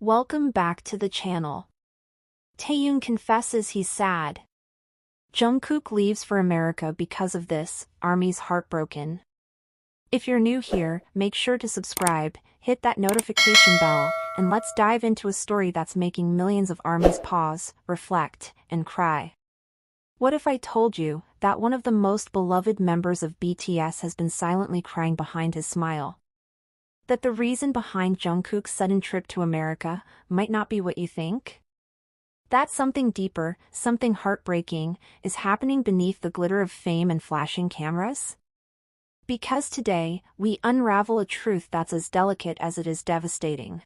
Welcome back to the channel. Taehyung confesses he's sad. Jungkook leaves for America because of this, ARMY's heartbroken. If you're new here, make sure to subscribe, hit that notification bell, and let's dive into a story that's making millions of ARMYs pause, reflect, and cry. What if I told you that one of the most beloved members of BTS has been silently crying behind his smile? That the reason behind Jungkook's sudden trip to America might not be what you think? That something deeper, something heartbreaking, is happening beneath the glitter of fame and flashing cameras? Because today, we unravel a truth that's as delicate as it is devastating.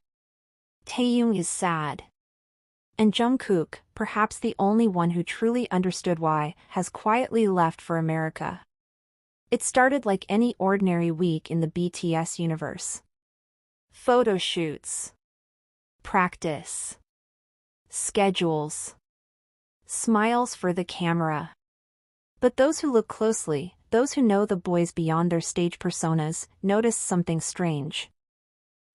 Taehyung is sad. And Jungkook, perhaps the only one who truly understood why, has quietly left for America. It started like any ordinary week in the BTS universe. Photo shoots. Practice. Schedules. Smiles for the camera. But those who look closely, those who know the boys beyond their stage personas, noticed something strange.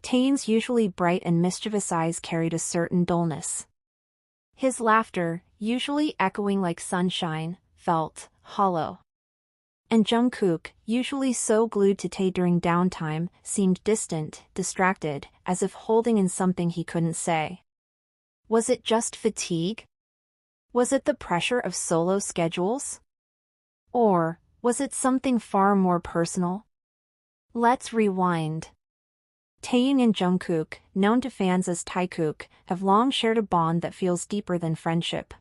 Taehyung's usually bright and mischievous eyes carried a certain dullness. His laughter, usually echoing like sunshine, felt hollow. And Jungkook, usually so glued to Tae during downtime, seemed distant, distracted, as if holding in something he couldn't say. Was it just fatigue? Was it the pressure of solo schedules? Or was it something far more personal? Let's rewind. Taehyung and Jungkook, known to fans as Taekook, have long shared a bond that feels deeper than friendship.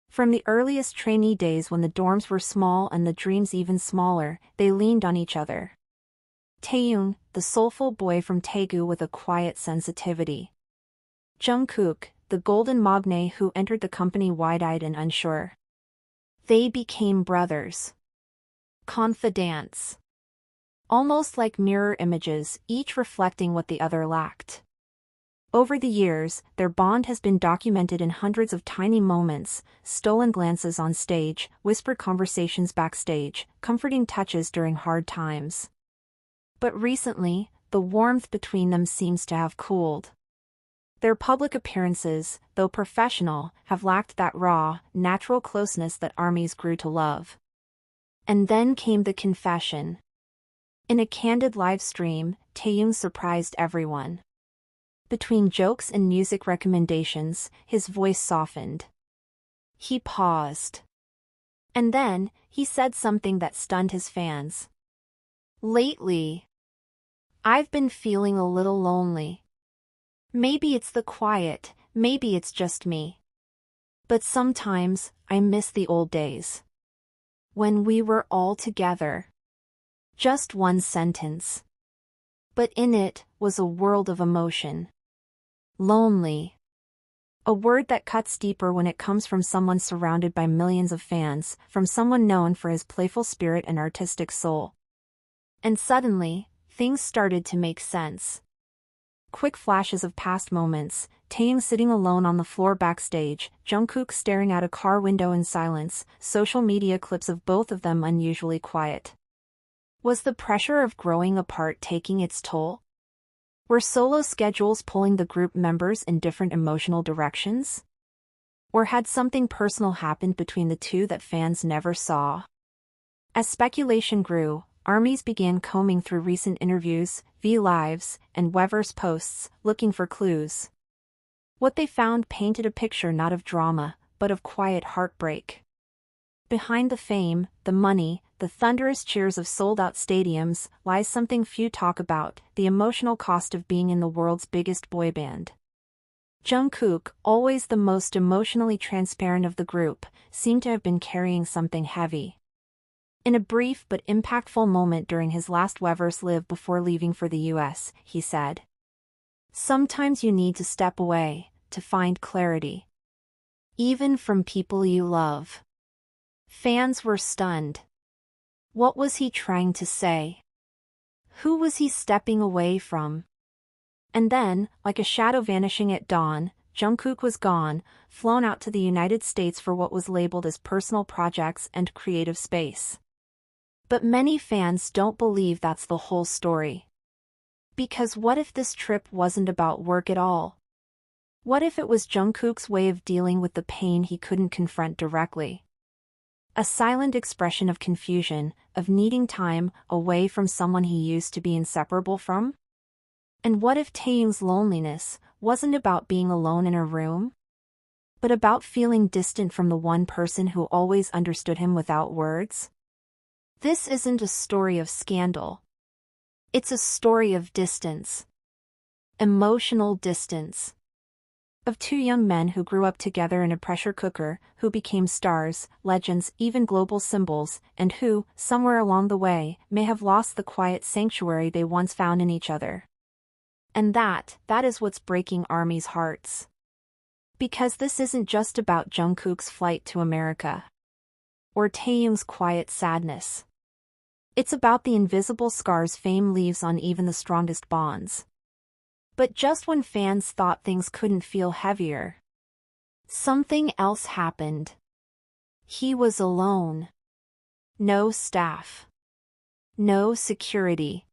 From the earliest trainee days when the dorms were small and the dreams even smaller, they leaned on each other. Taehyung, the soulful boy from Daegu with a quiet sensitivity. Jungkook, the golden maknae who entered the company wide-eyed and unsure. They became brothers. Confidants. Almost like mirror images, each reflecting what the other lacked. Over the years, their bond has been documented in hundreds of tiny moments, stolen glances on stage, whispered conversations backstage, comforting touches during hard times. But recently, the warmth between them seems to have cooled. Their public appearances, though professional, have lacked that raw, natural closeness that ARMYs grew to love. And then came the confession. In a candid live stream, Taehyung surprised everyone. Between jokes and music recommendations, his voice softened. He paused. And then, he said something that stunned his fans. Lately, I've been feeling a little lonely. Maybe it's the quiet, maybe it's just me. But sometimes, I miss the old days. When we were all together. Just one sentence. But in it was a world of emotion. Lonely. A word that cuts deeper when it comes from someone surrounded by millions of fans, from someone known for his playful spirit and artistic soul. And suddenly, things started to make sense. Quick flashes of past moments, Taehyung sitting alone on the floor backstage, Jungkook staring out a car window in silence, social media clips of both of them unusually quiet. Was the pressure of growing apart taking its toll? Were solo schedules pulling the group members in different emotional directions? Or had something personal happened between the two that fans never saw? As speculation grew, ARMYs began combing through recent interviews, V-Lives, and Weverse posts, looking for clues. What they found painted a picture not of drama, but of quiet heartbreak. Behind the fame, the money, the thunderous cheers of sold-out stadiums, lies something few talk about, the emotional cost of being in the world's biggest boy band. Jungkook, always the most emotionally transparent of the group, seemed to have been carrying something heavy. In a brief but impactful moment during his last Weverse live before leaving for the US, he said, "Sometimes you need to step away, to find clarity. Even from people you love." Fans were stunned. What was he trying to say? Who was he stepping away from? And then, like a shadow vanishing at dawn, Jungkook was gone, flown out to the United States for what was labeled as personal projects and creative space. But many fans don't believe that's the whole story. Because what if this trip wasn't about work at all? What if it was Jungkook's way of dealing with the pain he couldn't confront directly? A silent expression of confusion, of needing time away from someone he used to be inseparable from? And what if Taehyung's loneliness wasn't about being alone in a room, but about feeling distant from the one person who always understood him without words? This isn't a story of scandal. It's a story of distance. Emotional distance. Of two young men who grew up together in a pressure cooker, who became stars, legends, even global symbols, and who, somewhere along the way, may have lost the quiet sanctuary they once found in each other. And that is what's breaking ARMY's hearts. Because this isn't just about Jungkook's flight to America, or Taehyung's quiet sadness. It's about the invisible scars fame leaves on even the strongest bonds. But just when fans thought things couldn't feel heavier, something else happened. He was alone. No staff. No security.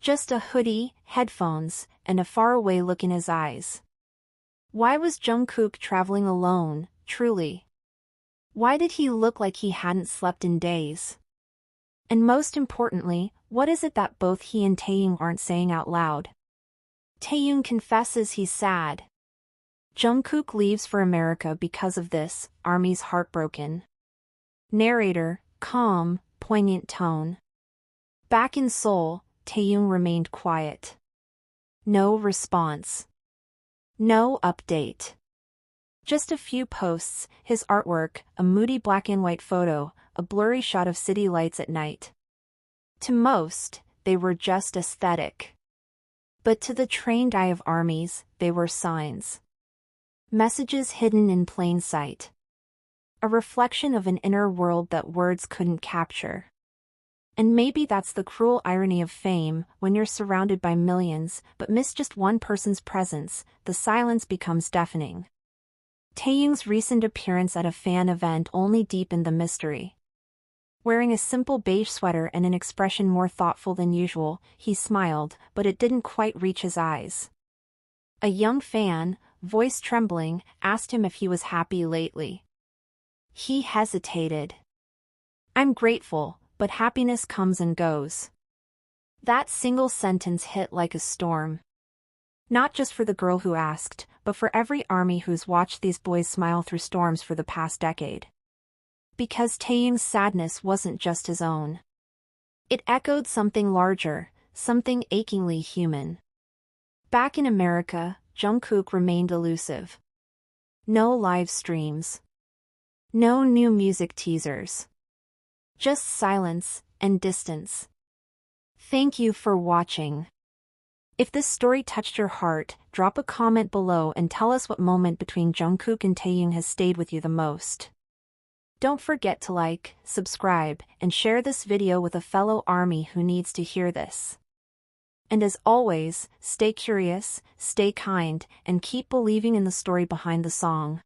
Just a hoodie, headphones, and a faraway look in his eyes. Why was Jungkook traveling alone, truly? Why did he look like he hadn't slept in days? And most importantly, what is it that both he and Taehyung aren't saying out loud? Taehyung confesses he's sad. Jungkook leaves for America because of this, ARMY's Heartbroken. Narrator, calm, poignant tone. Back in Seoul, Taehyung remained quiet. No response. No update. Just a few posts, his artwork, a moody black and white photo, a blurry shot of city lights at night. To most, they were just aesthetic. But to the trained eye of ARMYs, they were signs. Messages hidden in plain sight. A reflection of an inner world that words couldn't capture. And maybe that's the cruel irony of fame, when you're surrounded by millions, but miss just one person's presence, the silence becomes deafening. Taehyung's recent appearance at a fan event only deepened the mystery. Wearing a simple beige sweater and an expression more thoughtful than usual, he smiled, but it didn't quite reach his eyes. A young fan, voice trembling, asked him if he was happy lately. He hesitated. "I'm grateful, but happiness comes and goes." That single sentence hit like a storm. Not just for the girl who asked, but for every ARMY who's watched these boys smile through storms for the past decade. Because Taehyung's sadness wasn't just his own. It echoed something larger, something achingly human. Back in America, Jungkook remained elusive. No live streams. No new music teasers. Just silence and distance. Thank you for watching. If this story touched your heart, drop a comment below and tell us what moment between Jungkook and Taehyung has stayed with you the most. Don't forget to like, subscribe, and share this video with a fellow ARMY who needs to hear this. And as always, stay curious, stay kind, and keep believing in the story behind the song.